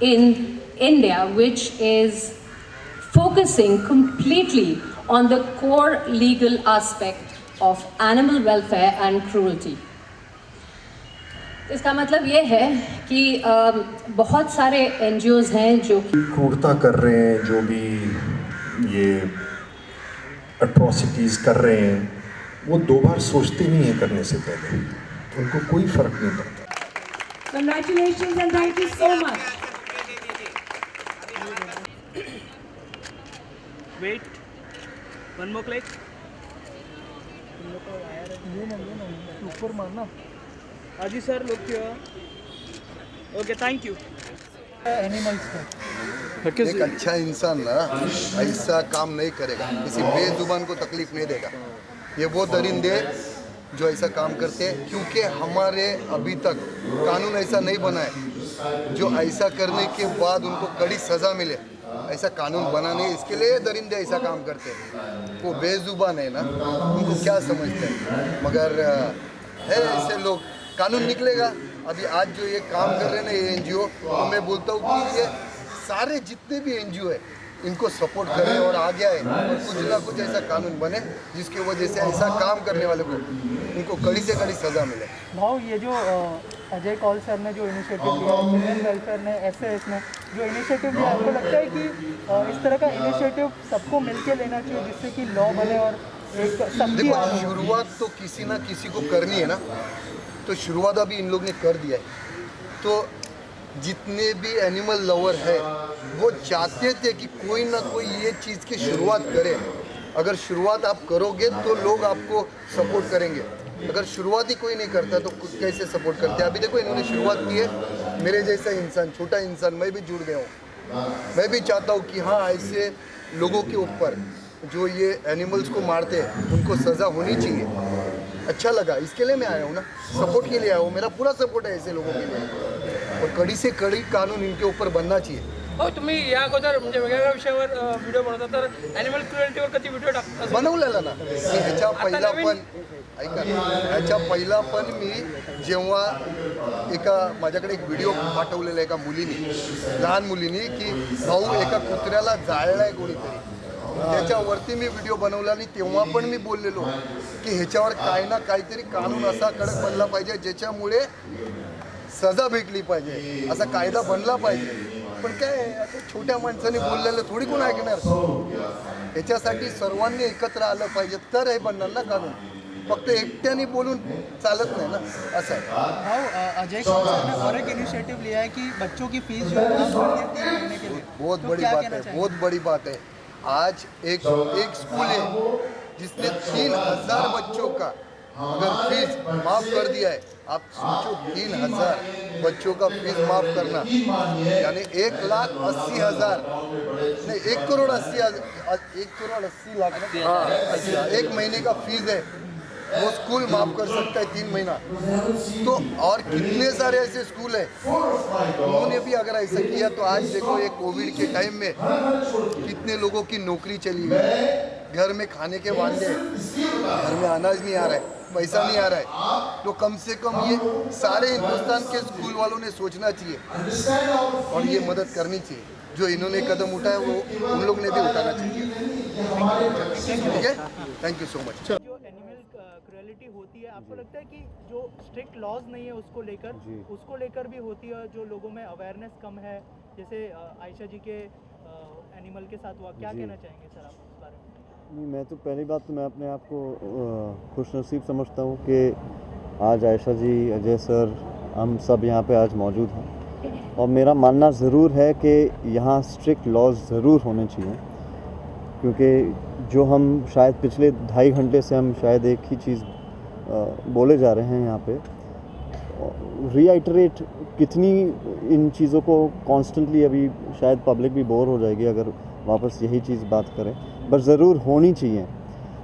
in India which is focusing completely on the core legal aspect of animal welfare and cruelty. इसका मतलब ये है कि बहुत सारे NGOs हैं जो क्रूरता कर रहे हैं, जो भी ये अट्रॉसिटीज़ कर रहे हैं, वो दो बार सोचते नहीं हैं करने से पहले, तो उनको कोई फ़र्क नहीं पड़ता। Congratulations and thank you so much. Wait, one more click. ऊपर मारना। Aji sir, look here. Okay, thank you. Animals का एक अच्छा इंसान ना ऐसा काम नहीं करेगा, किसी बेजुबान को तकलीफ नहीं देगा। ये वो दरिंदे जो ऐसा काम करते हैं, क्योंकि हमारे अभी तक कानून ऐसा नहीं बना है जो ऐसा करने के बाद उनको कड़ी सज़ा मिले, ऐसा कानून बना नहीं। इसके लिए दरिंदे ऐसा काम करते हैं। वो बेजुबान है ना, उनको क्या समझते हैं, मगर है ऐसे लोग। कानून निकलेगा। अभी आज जो ये काम कर रहे हैं ना ये NGO, तो मैं बोलता हूँ कि ये सारे जितने भी NGO है इनको सपोर्ट करें और आगे आए और कुछ ना कुछ ऐसा कानून बने जिसकी वजह से ऐसा काम करने वाले को उनको कड़ी से कड़ी सज़ा मिले। भाव ये जो अजय कौल सर ने जो इनिशिएटिव लिया, चिल्ड्रन वेलफेयर ने SAS ने जो इनिशिएटिव लिया, आपको लगता है कि इस तरह का इनिशिएटिव सबको मिलके लेना चाहिए जिससे कि लॉ बने और एक सबकी देखो, शुरुआत तो किसी ना किसी को करनी है ना, तो शुरुआत अभी इन लोग ने कर दिया है। तो जितने भी एनिमल लवर है वो चाहते थे कि कोई ना कोई ये चीज़ की शुरुआत करे। अगर शुरुआत आप करोगे तो लोग आपको सपोर्ट करेंगे, अगर शुरुआत ही कोई नहीं करता तो कैसे सपोर्ट करते हैं। अभी देखो इन्होंने शुरुआत की है, मेरे जैसा इंसान, छोटा इंसान, मैं भी जुड़ गया हूँ। मैं भी चाहता हूँ कि हाँ, ऐसे लोगों के ऊपर जो ये एनिमल्स को मारते हैं उनको सज़ा होनी चाहिए। अच्छा लगा, इसके लिए मैं आया हूँ ना, सपोर्ट के लिए आया हूँ। मेरा पूरा सपोर्ट है ऐसे लोगों के लिए और कड़ी से कड़ी कानून इनके ऊपर बनना चाहिए। हो, तुम्ही या अगोदर म्हणजे वेगवेगळ्या विषयावर व्हिडिओ बनवता, तर ॲनिमल क्रुएल्टीवर कधी व्हिडिओ टाकता? बनवलेला ना मी ह्याच्या पहिला पण, ऐका ना, ह्याच्या पहिला पण मी जेव्हा माझ्याकडे एक व्हिडिओ पाठवलेला एका मुलीने, लहान मुलीने, की भाऊ एका कुत्र्याला जाळलाय कोणीतरी, त्याच्यावरती मी व्हिडिओ बनवला आणि तेव्हा पण मी बोललेलो की ह्याच्यावर काय ना काहीतरी कानून असा कडक बनला पाहिजे ज्याच्यामुळे सजा भेटली पाहिजे, असा कायदा बनला पाहिजे। पण काय आता छोट्या माणसाने बोललेलं थोडी कोण ऐकणार? याच्यासाठी सर्वांनी एकत्र आलं पाहिजे तर हे बनणार ना कानून, फक्त एकट्याने बोलून चालत नाही ना, असं आहे। भाव अजय कौल सर ने और एक इनिशिएटिव लिया है कि बच्चों की फीस जो है वो 3 महीने के लिए, बहुत बड़ी बात है, बहुत बड़ी बात है। आज एक स्कूल है जिसने 3000 बच्चों का अगर फीस माफ़ कर दिया है। आप सोचो, 3000 बच्चों का फीस माफ़ करना यानी 1,80,000 नहीं, 1,80,000 ना, 1 महीने का फीस है, वो स्कूल माफ़ कर सकता है 3 महीना। तो और कितने सारे ऐसे स्कूल हैं उन्होंने भी अगर ऐसा किया तो आज देखो ये कोविड के टाइम में कितने लोगों की नौकरी चली गई, घर में खाने के वांदे, घर में अनाज नहीं आ रहा है, पैसा नहीं आ रहा है। तो कम से कम ये सारे हिंदुस्तान के स्कूल वालों ने सोचना चाहिए और ये मदद करनी चाहिए। जो इन्होंने कदम उठाया वो उन लोग ने भी उठाना चाहिए। ठीक है, थैंक यू सो मच। जो एनिमल क्रुएलिटी होती है, आपको लगता है कि जो स्ट्रिक्ट लॉज नहीं है उसको लेकर भी होती है, जो लोगों में अवेयरनेस कम है, जैसे आयशा जी के एनिमल के साथ हुआ, क्या कहना चाहेंगे सर आप इस बारे में? नहीं, मैं तो पहली बात तो मैं अपने आप को खुशनसीब समझता हूँ कि आज आयशा जी, अजय सर, हम सब यहाँ पे आज मौजूद हैं। और मेरा मानना ज़रूर है कि यहाँ स्ट्रिक्ट लॉज ज़रूर होने चाहिए, क्योंकि जो हम शायद पिछले 2.5 घंटे से हम शायद एक ही चीज़ बोले जा रहे हैं यहाँ पे, रीआइटरेट कितनी इन चीज़ों को कॉन्स्टेंटली, अभी शायद पब्लिक भी बोर हो जाएगी अगर वापस यही चीज़ बात करें, बट ज़रूर होनी चाहिए।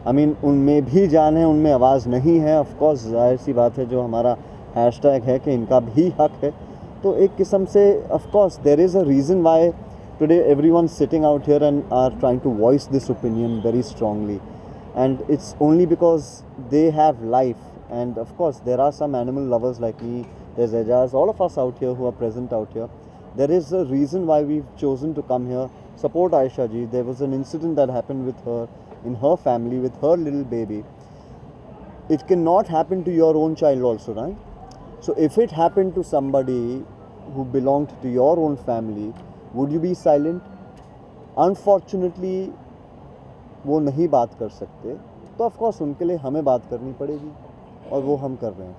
आई मीन उनमें भी जान है, उनमें आवाज़ नहीं है, ऑफ कोर्स जाहिर सी बात है, जो हमारा हैशटैग है कि इनका भी हक है। तो एक किस्म से of course there is a reason why today everyone sitting out here and are trying to voice this opinion very strongly, and it's only because they have life, and of course there are some animal lovers like me, there's Ajaz, all of us out here who are present out here, There is a reason why we've chosen to come here, support Aisha ji. There was an incident that happened with her in her family with her little baby. It cannot happen to your own child also, right? So if it happened to somebody who belonged to your own family, would you be silent? Unfortunately वो नहीं बात कर सकते, तो of course उनके लिए हमें बात करनी पड़ेगी और वो हम कर रहे हैं।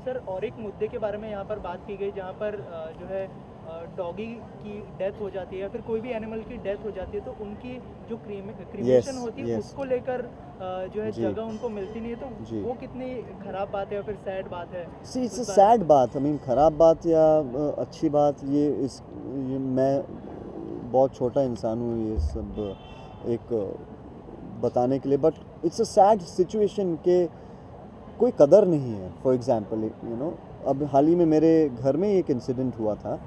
सर और एक मुद्दे के बारे में यहाँ पर बात की गई जहाँ पर जो है डॉगी की डेथ हो जाती है या फिर कोई भी एनिमल की डेथ हो जाती है तो उनकी जो क्रीमेशन होती है yes. उसको लेकर जो है जी। जगह उनको मिलती नहीं है जी। तो वो कितनी खराब बात है या फिर सैड बात है? सी इट्स उस बारे सैड बात, आई मीन ख़राब बात या अच्छी बात, ये मैं बहुत छोटा इंसान हूँ ये सब एक बताने के लिए, but it's a sad situation के कोई कदर नहीं है। फॉर एग्जांपल यू नो, अब हाल ही में मेरे घर में एक इंसिडेंट हुआ था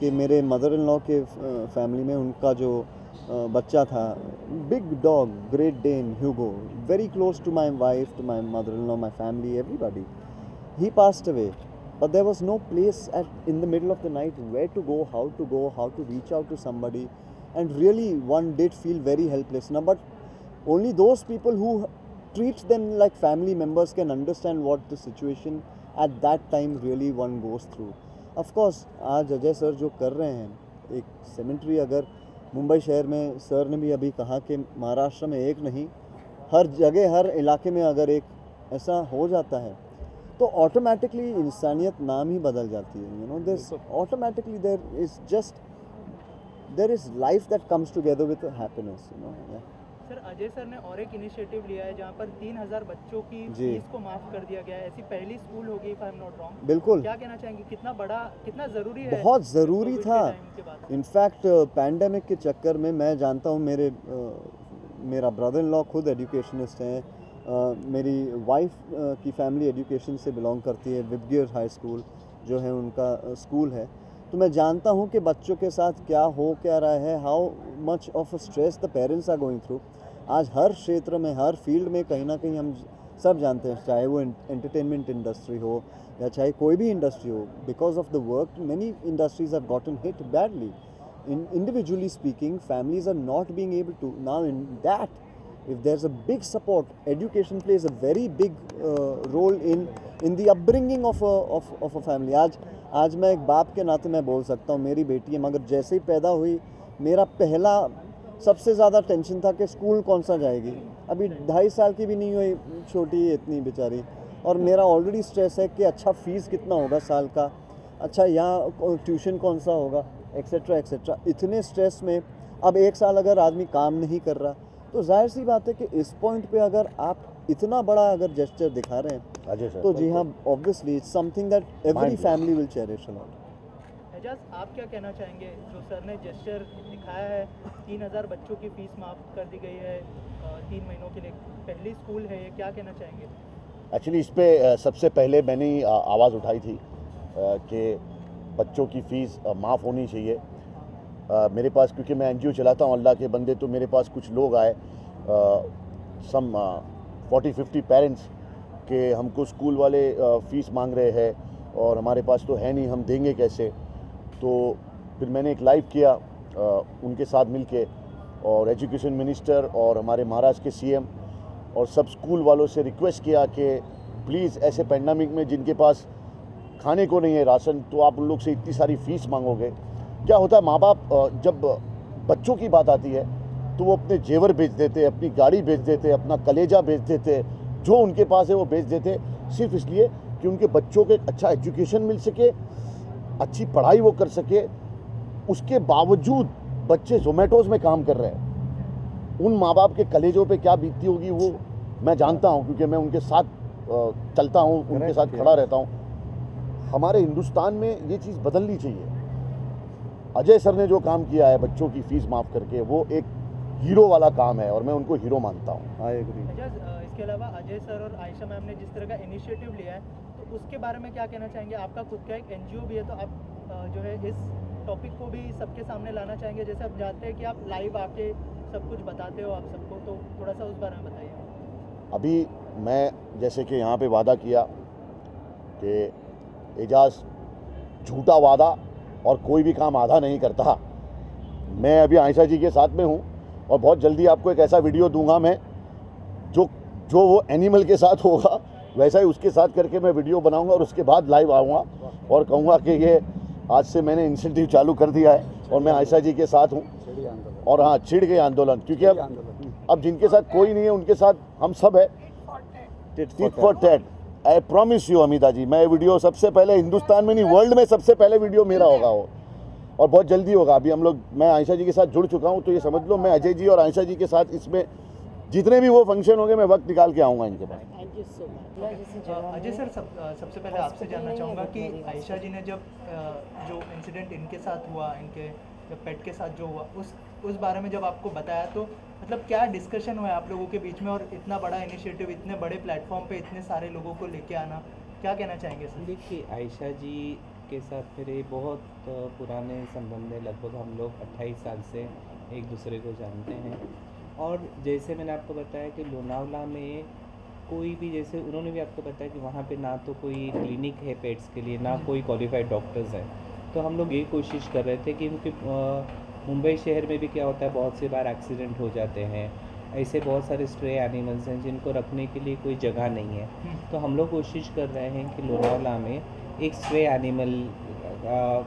कि मेरे मदर इन लॉ के फैमिली में उनका जो बच्चा था, big dog, great Dane Hugo, very close to my wife, to my mother in law, my family, everybody, he passed away, but there was no place in the middle of the night where to go, how to reach out to somebody, and really one did feel very helpless. Now, but only those people who treat them like family members can understand what the situation at that time really one goes through. Of course, आज Ajay sir जो कर रहे हैं, एक सेमेंट्री अगर मुंबई शहर में, sir ने भी अभी कहा कि महाराष्ट्र में एक नहीं, हर जगह हर इलाके में अगर एक ऐसा हो जाता है तो ऑटोमेटिकली इंसानियत नाम ही बदल जाती है। You know, this automatically there is life that comes together with happiness, you know. Sir Ajay sir ने और एक इनिशिएटिव लिया है जहाँ पर 3000 बच्चों की जी। फीस को माफ कर दिया गया है, ऐसी पहली स्कूल होगी if I am not wrong. बिल्कुल, क्या कहना चाहेंगे, कितना बड़ा, कितना ज़रूरी है? बहुत ज़रूरी कोविड के था। टाइम के बाद? इनफैक्ट पैंडेमिक के चक्कर में मैं जानता हूँ, मेरा ब्रदर इन लॉ खुद एजुकेशनिस्ट हैं, मेरी वाइफ की फैमिली एजुकेशन से बिलोंग करती है, विबगियर हाई स्कूल जो है उनका स्कूल है, तो मैं जानता हूँ कि बच्चों के साथ क्या रहा है, how much of a stress the parents are going through. आज हर क्षेत्र में, हर फील्ड में कहीं ना कहीं हम सब जानते हैं, चाहे वो एंटरटेनमेंट इंडस्ट्री हो या चाहे कोई भी इंडस्ट्री हो, because of the work many industries have gotten hit badly. Individually speaking, families are not being able to. Now in that, if there's a big support, education plays a very big role in the upbringing of a family. आज मैं एक बाप के नाते मैं बोल सकता हूँ, मेरी बेटी है, मगर जैसे ही पैदा हुई मेरा पहला सबसे ज़्यादा टेंशन था कि स्कूल कौन सा जाएगी। अभी 2.5 साल की भी नहीं हुई, छोटी इतनी बेचारी, और मेरा ऑलरेडी स्ट्रेस है कि अच्छा फ़ीस कितना होगा साल का, अच्छा यहाँ ट्यूशन कौन सा होगा, एक्सेट्रा एक्सेट्रा। इतने स्ट्रेस में अब 1 साल अगर आदमी काम नहीं कर रहा, तो जाहिर सी बात है कि इस पॉइंट पे अगर आप इतना बड़ा अगर जेस्चर दिखा रहे हैं तो जी हाँ, obviously it's something that every family will cherish a lot. Ejaz, आप क्या कहना चाहेंगे, जो सर ने जेस्चर दिखाया है, 3000 बच्चों की फीस माफ़ कर दी गई है 3 महीनों के लिए, पहली स्कूल है ये, क्या कहना चाहेंगे? एक्चुअली इस पे सबसे पहले मैंने ही आवाज़ उठाई थी कि बच्चों की फ़ीस माफ़ होनी चाहिए। मेरे पास, क्योंकि मैं एनजीओ चलाता हूँ अल्लाह के बंदे, तो मेरे पास कुछ लोग आए, सम 40-50 पेरेंट्स, के हमको स्कूल वाले फ़ीस मांग रहे हैं और हमारे पास तो है नहीं, हम देंगे कैसे। तो फिर मैंने एक लाइव किया उनके साथ मिलके, और एजुकेशन मिनिस्टर और हमारे महाराष्ट्र के सीएम और सब स्कूल वालों से रिक्वेस्ट किया कि प्लीज़ ऐसे पैंडेमिक में जिनके पास खाने को नहीं है राशन, तो आप उन लोग से इतनी सारी फ़ीस मांगोगे। क्या होता है, माँ बाप जब बच्चों की बात आती है तो वो अपने जेवर बेच देते, अपनी गाड़ी बेच देते, अपना कलेजा बेच देते, जो उनके पास है वो बेच देते, सिर्फ इसलिए कि उनके बच्चों को एक अच्छा एजुकेशन मिल सके, अच्छी पढ़ाई वो कर सके। उसके बावजूद बच्चे जोमेटोज़ में काम कर रहे हैं। उन माँ बाप के कलेजों पे क्या बीतती होगी वो मैं जानता हूँ, क्योंकि मैं उनके साथ चलता हूँ, उनके साथ खड़ा रहता हूँ। हमारे हिंदुस्तान में ये चीज़ बदलनी चाहिए। अजय सर ने जो काम किया है बच्चों की फ़ीस माफ़ करके, वो एक हीरो वाला काम है और मैं उनको हीरो मानता हूँ। I agree. इसके अलावा अजय सर और आयशा मैम ने जिस तरह का इनिशिएटिव लिया है, तो उसके बारे में क्या कहना चाहेंगे? आपका खुद का एक एनजीओ भी है, तो आप जो है इस टॉपिक को भी सबके सामने लाना चाहेंगे? जैसे आप जानते हैं कि आप लाइव आके सब कुछ बताते हो आप सबको, तो थोड़ा सा उस बारे में बताइए। अभी मैं जैसे कि यहाँ पे वादा किया कि एजाज झूठा वादा और कोई भी काम आधा नहीं करता। मैं अभी आयशा जी के साथ में हूँ और बहुत जल्दी आपको एक ऐसा वीडियो दूंगा मैं जो वो एनिमल के साथ होगा वैसा ही उसके साथ करके मैं वीडियो बनाऊंगा और उसके बाद लाइव आऊँगा और कहूँगा कि ये आज से मैंने इंसेंटिव चालू कर दिया है और मैं आयशा जी के साथ हूँ। और हाँ, छिड़ गए आंदोलन, क्योंकि अब जिनके साथ कोई नहीं है उनके साथ हम सब है। Tit for tat. I promise you Amita ji, मैं वीडियो सबसे पहले हिंदुस्तान में नहीं वर्ल्ड में सबसे पहले वीडियो मेरा होगा वो, और बहुत जल्दी होगा। अभी हम लोग, मैं आयशा जी के साथ जुड़ चुका हूँ, तो ये समझ लो मैं अजय जी और आयशा जी के साथ इसमें जितने भी वो फंक्शन होंगे मैं वक्त निकाल के आऊँगा इनके पास। अजय सर, सबसे पहले आपसे जानना चाहूँगा कि आयशा जी ने जब जो इंसिडेंट इनके साथ हुआ, इनके जब पेट के साथ जो हुआ, उस बारे में जब आपको बताया तो मतलब क्या डिस्कशन हुआ आप लोगों के बीच में, और इतना बड़ा इनिशिएटिव, इतने बड़े प्लेटफॉर्म पे इतने सारे लोगों को लेके आना, क्या कहना चाहेंगे सर? देखिए, आयशा जी के साथ मेरे बहुत पुराने संबंध है। लगभग हम लोग 28 साल से एक दूसरे को जानते हैं। और जैसे मैंने आपको बताया कि लोनावला में कोई भी, जैसे उन्होंने भी आपको बताया कि वहाँ पे ना तो कोई क्लिनिक है पेट्स के लिए, ना कोई क्वालिफाइड डॉक्टर्स हैं। तो हम लोग ये कोशिश कर रहे थे कि क्योंकि मुंबई शहर में भी क्या होता है, बहुत सी बार एक्सीडेंट हो जाते हैं, ऐसे बहुत सारे स्ट्रे एनिमल्स हैं जिनको रखने के लिए कोई जगह नहीं है। तो हम लोग कोशिश कर रहे हैं कि लोनावला में एक स्ट्रे एनिमल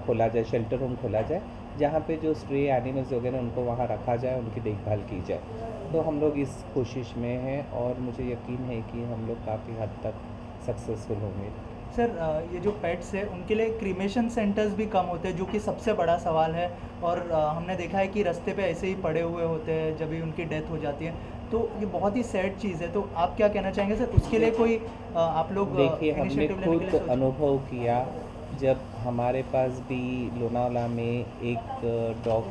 खोला जाए, शेल्टर होम खोला जाए, जहाँ पे जो स्ट्रे एनिमल्स वगैरह उनको वहाँ रखा जाए, उनकी देखभाल की जाए। तो हम लोग इस कोशिश में हैं और मुझे यकीन है कि हम लोग काफ़ी हद तक सक्सेसफुल होंगे। सर, ये जो पेट्स है उनके लिए क्रीमेशन सेंटर्स भी कम होते हैं, जो कि सबसे बड़ा सवाल है। और हमने देखा है कि रास्ते पे ऐसे ही पड़े हुए होते हैं जब भी उनकी डेथ हो जाती है, तो ये बहुत ही सैड चीज़ है। तो आप क्या कहना चाहेंगे सर, उसके लिए कोई आप लोग देखिए, हमने खुद अनुभव किया जब हमारे पास भी लोनावला में एक डॉग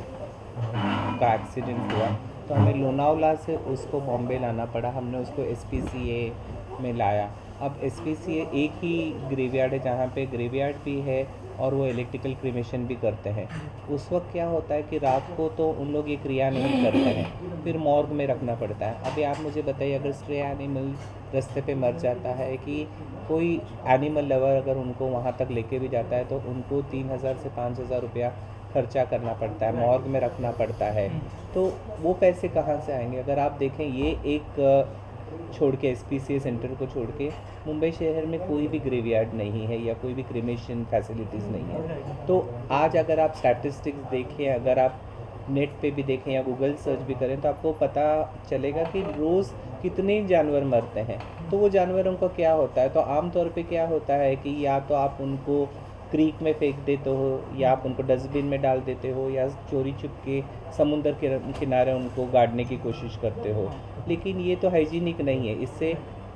का एक्सीडेंट हुआ, तो हमें लोनावला से उसको बॉम्बे लाना पड़ा। हमने उसको SPCA में लाया। अब SPCA एक ही ग्रेवयार्ड है जहाँ पे ग्रेवयार्ड भी है और वो इलेक्ट्रिकल क्रीमेशन भी करते हैं। उस वक्त क्या होता है कि रात को तो उन लोग ये क्रिया नहीं करते हैं, फिर मॉर्ग में रखना पड़ता है। अभी आप मुझे बताइए, अगर स्ट्रे एनिमल रास्ते पे मर जाता है, कि कोई एनिमल लवर अगर उनको वहाँ तक लेके भी जाता है, तो उनको 3,000 से 5,000 रुपया खर्चा करना पड़ता है, मॉर्ग में रखना पड़ता है। तो वो पैसे कहाँ से आएंगे? अगर आप देखें, ये एक छोड़ के SPCA सेंटर को छोड़ के मुंबई शहर में कोई भी ग्रेवयार्ड नहीं है या कोई भी क्रीमेशन फैसिलिटीज़ नहीं है। तो आज अगर आप स्टैटिस्टिक्स देखें, अगर आप नेट पे भी देखें या गूगल सर्च भी करें, तो आपको पता चलेगा कि रोज़ कितने जानवर मरते हैं। तो वो जानवरों का क्या होता है? तो आम तौर पे क्या होता है कि या तो आप उनको क्रीक में फेंक देते हो, या आप उनको डस्टबिन में डाल देते हो, या चोरी छुप के समुंदर के किनारे उनको गाड़ने की कोशिश करते हो। लेकिन ये तो हाइजीनिक नहीं है, इससे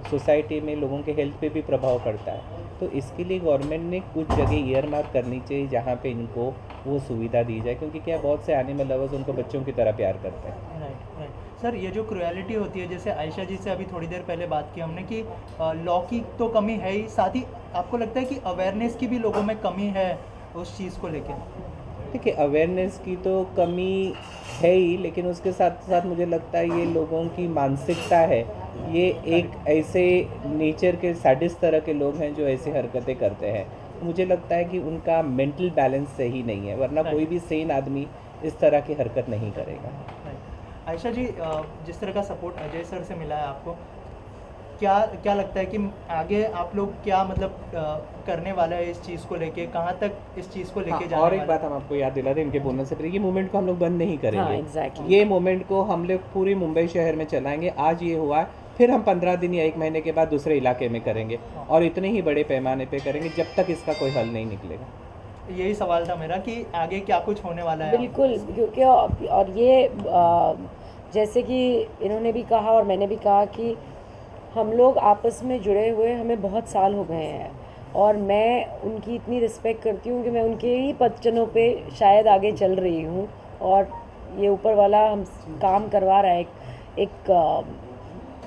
सोसाइटी में लोगों के हेल्थ पे भी प्रभाव पड़ता है। तो इसके लिए गवर्नमेंट ने कुछ जगह ईयर मार्क करनी चाहिए जहाँ पे इनको वो सुविधा दी जाए, क्योंकि क्या बहुत से एनिमल लवर्स उनको बच्चों की तरह प्यार करते हैं। राइट। सर, ये जो क्रुएलिटी होती है, जैसे आयशा जी से अभी थोड़ी देर पहले बात की हमने कि लॉ की तो कमी है ही, साथ ही आपको लगता है कि अवेयरनेस की भी लोगों में कमी है उस चीज़ को लेकर? देखिए, अवेयरनेस की तो कमी है ही, लेकिन उसके साथ साथ मुझे लगता है ये लोगों की मानसिकता है। ये एक ऐसे नेचर के सैडिस्ट तरह के लोग हैं जो ऐसी हरकतें करते हैं। मुझे लगता है कि उनका मेंटल बैलेंस सही नहीं है, वरना कोई भी सेन आदमी इस तरह की हरकत नहीं करेगा। आयशा जी, जिस तरह का सपोर्ट अजय सर से मिला है आपको, क्या लगता है कि आगे आप लोग क्या मतलब करने वाला है इस चीज़ को लेके, कहाँ तक इस चीज़ को लेके जाने और एक बात हम आपको याद दिला दें इनके बोलने से पहले, ये मूवमेंट को हम लोग बंद नहीं करेंगे। हाँ, exactly. ये मूवमेंट को हम लोग पूरी मुंबई शहर में चलाएंगे। आज ये हुआ, फिर हम 15 दिन या 1 महीने के बाद दूसरे इलाके में करेंगे, और इतने ही बड़े पैमाने पे करेंगे जब तक इसका कोई हल नहीं निकलेगा। यही सवाल था मेरा कि आगे क्या कुछ होने वाला है। बिल्कुल, क्योंकि और ये जैसे कि इन्होंने भी कहा और मैंने भी कहा कि हम लोग आपस में जुड़े हुए हमें बहुत साल हो गए हैं, और मैं उनकी इतनी रिस्पेक्ट करती हूँ कि मैं उनके ही पदचनों पे शायद आगे चल रही हूँ, और ये ऊपर वाला हम काम करवा रहा है। एक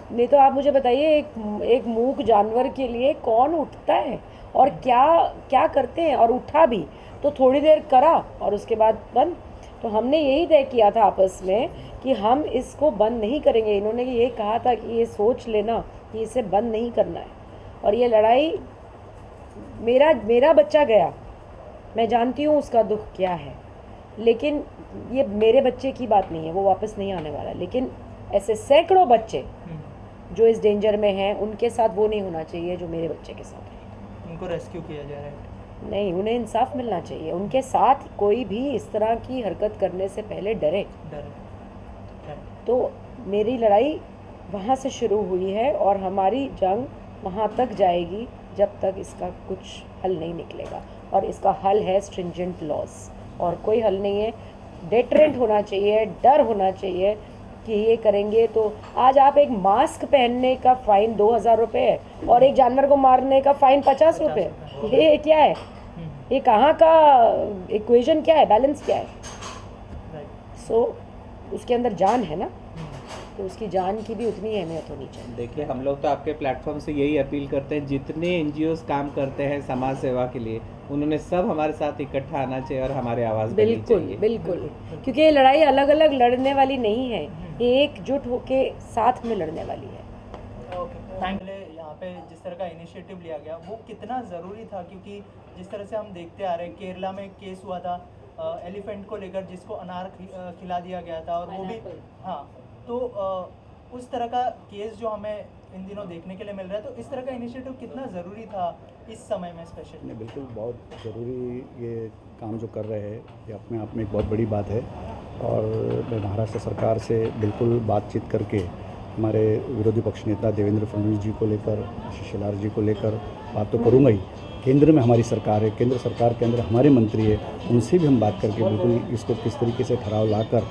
नहीं तो आप मुझे बताइए, एक मूक जानवर के लिए कौन उठता है और क्या करते हैं, और उठा भी तो थोड़ी देर करा और उसके बाद बंद। तो हमने यही तय किया था आपस में कि हम इसको बंद नहीं करेंगे। इन्होंने ये कहा था कि ये सोच लेना कि इसे बंद नहीं करना है, और ये लड़ाई, मेरा बच्चा गया, मैं जानती हूँ उसका दुख क्या है, लेकिन ये मेरे बच्चे की बात नहीं है, वो वापस नहीं आने वाला। लेकिन ऐसे सैकड़ों बच्चे जो इस डेंजर में हैं, उनके साथ वो नहीं होना चाहिए जो मेरे बच्चे के साथ है। उनको रेस्क्यू किया जा रहा है। नहीं, उन्हें इंसाफ मिलना चाहिए। उनके साथ कोई भी इस तरह की हरकत करने से पहले डरे। तो मेरी लड़ाई वहाँ से शुरू हुई है और हमारी जंग वहाँ तक जाएगी जब तक इसका कुछ हल नहीं निकलेगा। और इसका हल है स्ट्रिंजेंट लॉज, और कोई हल नहीं है। डेटरेंट होना चाहिए, डर होना चाहिए कि ये करेंगे तो आज आप एक मास्क पहनने का फ़ाइन 2000 रुपये है और एक जानवर को मारने का फ़ाइन 50 रुपये। ये क्या है? ये कहाँ का इक्वेशन क्या है, बैलेंस क्या है? सो उसके अंदर जान है ना, तो उसकी जान की भी उतनी अहमियत होनी चाहिए। देखिए, हम लोग तो आपके प्लेटफॉर्म से यही अपील करते हैं, जितने NGOs काम करते हैं समाज सेवा के लिए, उन्होंने सब हमारे साथ इकट्ठा आना चाहिए और हमारे आवाज़ बननी चाहिए। बिल्कुल, क्योंकि ये लड़ाई अलग अलग लड़ने वाली नहीं है, ये एकजुट होके साथ में लड़ने वाली है। Thank you. यहाँ पे जिस तरह का इनिशिएटिव लिया गया वो कितना ज़रूरी था, क्योंकि जिस तरह से हम देखते आ रहे हैं, केरला में एक केस हुआ था एलिफेंट को लेकर, जिसको अनार खिला दिया गया था, और वो भी हाँ, तो उस तरह का केस जो हमें इन दिनों देखने के लिए मिल रहा है, तो इस तरह का इनिशिएटिव कितना ज़रूरी था इस समय में स्पेशली? नहीं, बिल्कुल बहुत ज़रूरी ये काम जो कर रहे हैं, ये अपने आप में एक बहुत बड़ी बात है। और मैं महाराष्ट्र सरकार से बिल्कुल बातचीत करके हमारे विरोधी पक्ष नेता देवेंद्र फडणवीस जी को लेकर, आशीष शेलार जी को लेकर बात तो करूँगा ही। केंद्र में हमारी सरकार है, केंद्र सरकार के अंदर हमारे मंत्री है, उनसे भी हम बात करके बिल्कुल इसको किस तरीके से ठहराव लाकर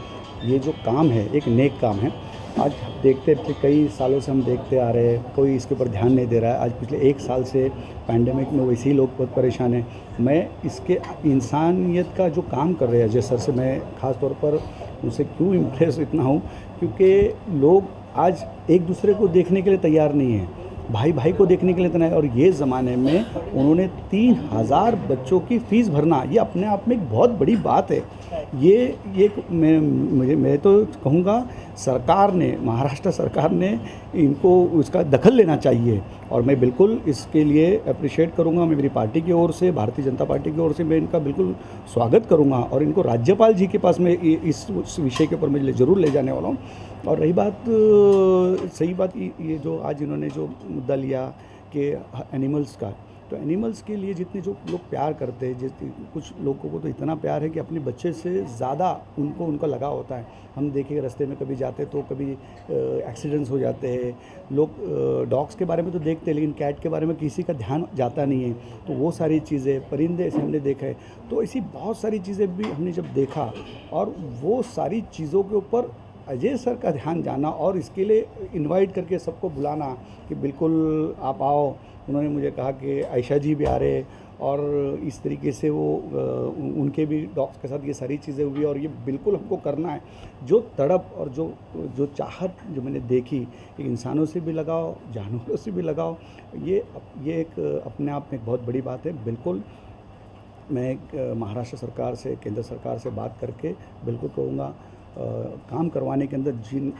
ये जो काम है एक नेक काम है। आज देखते कई सालों से हम देखते आ रहे हैं, कोई इसके ऊपर ध्यान नहीं दे रहा है। आज पिछले 1 साल से पैंडेमिक में वैसे ही लोग बहुत परेशान हैं। मैं इसके इंसानियत का जो काम कर रहे हैं अजय सर से मैं ख़ास तौर पर उनसे क्यों इम्प्रेस इतना हूँ, क्योंकि लोग आज एक दूसरे को देखने के लिए तैयार नहीं हैं, भाई भाई को देखने के लिए तैयार है। और ये ज़माने में उन्होंने 3000 बच्चों की फ़ीस भरना, ये अपने आप में एक बहुत बड़ी बात है। ये मैं तो कहूँगा सरकार ने, महाराष्ट्र सरकार ने इनको उसका दखल लेना चाहिए। और मैं बिल्कुल इसके लिए अप्रिशिएट करूँगा। मैं मेरी पार्टी की ओर से, भारतीय जनता पार्टी की ओर से मैं इनका बिल्कुल स्वागत करूँगा और इनको राज्यपाल जी के पास में इस विषय के ऊपर मैं ज़रूर ले जाने वाला हूँ। और रही बात, सही बात, ये जो आज इन्होंने जो मुद्दा लिया कि एनिमल्स का, तो एनिमल्स के लिए जितने जो लोग प्यार करते हैं, कुछ लोगों को तो इतना प्यार है कि अपने बच्चे से ज़्यादा उनका लगाव होता है। हम देखें रास्ते में कभी जाते तो कभी एक्सीडेंट्स हो जाते हैं। लोग डॉग्स के बारे में तो देखते हैं, लेकिन कैट के बारे में किसी का ध्यान जाता नहीं है। तो वो सारी चीज़ें, परिंदे ऐसे हमने देखा है, तो ऐसी बहुत सारी चीज़ें भी हमने जब देखा, और वो सारी चीज़ों के ऊपर अजय सर का ध्यान जाना और इसके लिए इनवाइट करके सबको बुलाना कि बिल्कुल आप आओ। उन्होंने मुझे कहा कि आयशा जी भी आ रहे, और इस तरीके से वो उनके भी डॉग्स के साथ ये सारी चीज़ें हुई। और ये बिल्कुल हमको करना है। जो तड़प और जो चाहत जो मैंने देखी, इंसानों से भी लगाओ, जानवरों से भी लगाओ, ये एक अपने आप में एक बहुत बड़ी बात है। बिल्कुल मैं महाराष्ट्र सरकार से, केंद्र सरकार से बात करके बिल्कुल कहूँगा काम करवाने के अंदर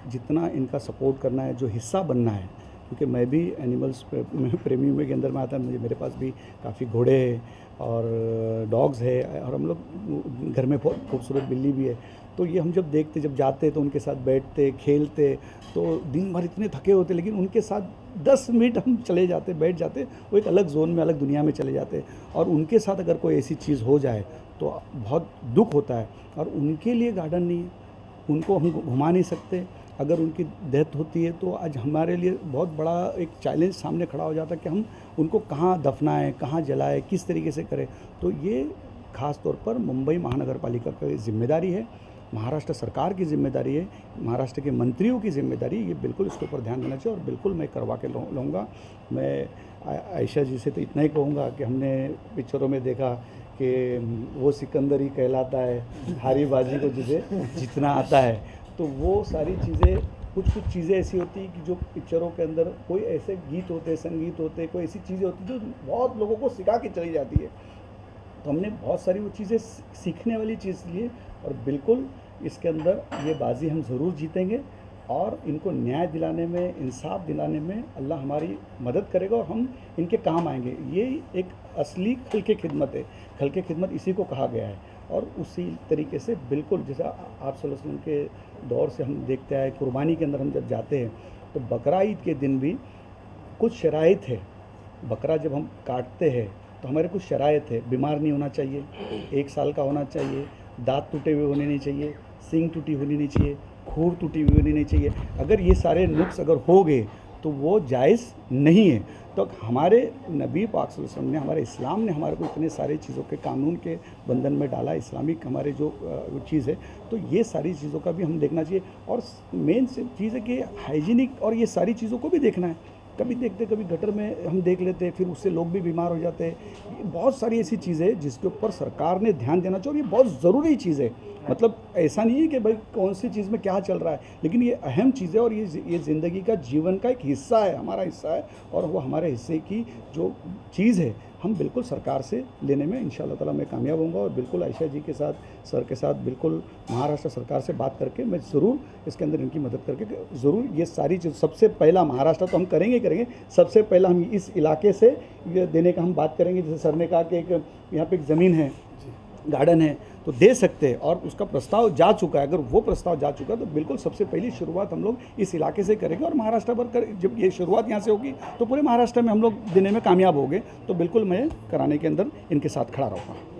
जितना इनका सपोर्ट करना है, जो हिस्सा बनना है, क्योंकि मैं भी एनिमल्स प्रेमी में के अंदर में आता है। मेरे पास भी काफ़ी घोड़े हैं और डॉग्स है, और हम लोग घर में बहुत खूबसूरत बिल्ली भी है। तो ये हम जब देखते, जब जाते तो उनके साथ बैठते, खेलते, तो दिन भर इतने थके होते, लेकिन उनके साथ 10 मिनट हम चले जाते, बैठ जाते, वो एक अलग जोन में, अलग दुनिया में चले जाते। और उनके साथ अगर कोई ऐसी चीज़ हो जाए तो बहुत दुख होता है। और उनके लिए गार्डन नहीं है, उनको हम घुमा नहीं सकते। अगर उनकी डेथ होती है तो आज हमारे लिए बहुत बड़ा एक चैलेंज सामने खड़ा हो जाता है कि हम उनको कहाँ दफनाएं, कहाँ जलाएं, किस तरीके से करें। तो ये ख़ास तौर पर मुंबई महानगर पालिका की जिम्मेदारी है, महाराष्ट्र सरकार की जिम्मेदारी है, महाराष्ट्र के मंत्रियों की जिम्मेदारी। ये बिल्कुल इसके ऊपर ध्यान देना चाहिए और बिल्कुल मैं करवा के लूँगा। मैं आयशा जी से तो इतना ही कहूँगा कि हमने पिक्चरों में देखा कि वो सिकंदर ही कहलाता है, हारी बाजी को जिसे जितना आता है। तो वो सारी चीज़ें, कुछ चीज़ें ऐसी होती हैं कि जो पिक्चरों के अंदर कोई ऐसे गीत होते, संगीत होते, कोई ऐसी चीज़ें होती जो बहुत लोगों को सिखा के चली जाती है। तो हमने बहुत सारी वो चीज़ें सीखने वाली चीज़ ली, और बिल्कुल इसके अंदर ये बाजी हम ज़रूर जीतेंगे, और इनको न्याय दिलाने में, इंसाफ दिलाने में अल्लाह हमारी मदद करेगा और हम इनके काम आएंगे। ये एक असली खल के खिदमत है। खल के खिदमत इसी को कहा गया है और उसी तरीके से बिल्कुल जैसा आप सल्लल्लाहु अलैहि वसल्लम के दौर से हम देखते आए, कुर्बानी के अंदर हम जब जाते हैं तो बकरा ईद के दिन भी कुछ शराइत है। बकरा जब हम काटते हैं तो हमारे कुछ शराइत है, बीमार नहीं होना चाहिए, 1 साल का होना चाहिए, दांत टूटे हुए होने नहीं चाहिए, सींग टूटी होनी नहीं चाहिए, खूर टूटी हुई होनी नहीं चाहिए। अगर ये सारे नुक्स अगर हो गए तो वो जायज़ नहीं है। तो हमारे नबी पाक सल्लल्लाहु अलैहि वसल्लम ने, हमारे इस्लाम ने हमारे को इतने सारे चीज़ों के कानून के बंधन में डाला, इस्लामिक हमारे जो चीज़ है, तो ये सारी चीज़ों का भी हम देखना चाहिए। और मेन चीज़ है कि हाइजीनिक और ये सारी चीज़ों को भी देखना है। कभी देखते कभी गटर में हम देख लेते हैं, फिर उससे लोग भी बीमार हो जाते हैं। बहुत सारी ऐसी चीज़ें है जिसके ऊपर सरकार ने ध्यान देना चाहिए और ये बहुत ज़रूरी चीज़ है। मतलब ऐसा नहीं है कि भाई कौन सी चीज़ में क्या चल रहा है, लेकिन ये अहम चीज़ है और ये ज़िंदगी का जीवन का एक हिस्सा है, हमारा हिस्सा है। और वो हमारे हिस्से की जो चीज़ है हम बिल्कुल सरकार से लेने में इंशाअल्लाह ताला मैं कामयाब होऊंगा। और बिल्कुल आयशा जी के साथ, सर के साथ बिल्कुल महाराष्ट्र सरकार से बात करके मैं ज़रूर इसके अंदर इनकी मदद करके ज़रूर ये सारी चीज़, सबसे पहला महाराष्ट्र तो हम करेंगे, सबसे पहला हम इस इलाके से ये देने का हम बात करेंगे। जैसे सर ने कहा कि एक यहाँ पे एक ज़मीन है, गार्डन है, तो दे सकते हैं और उसका प्रस्ताव जा चुका है। अगर वो प्रस्ताव जा चुका है तो बिल्कुल सबसे पहली शुरुआत हम लोग इस इलाके से करेंगे और महाराष्ट्र भर जब ये शुरुआत यहाँ से होगी तो पूरे महाराष्ट्र में हम लोग देने में कामयाब होंगे। तो बिल्कुल मैं कराने के अंदर इनके साथ खड़ा रहूँगा।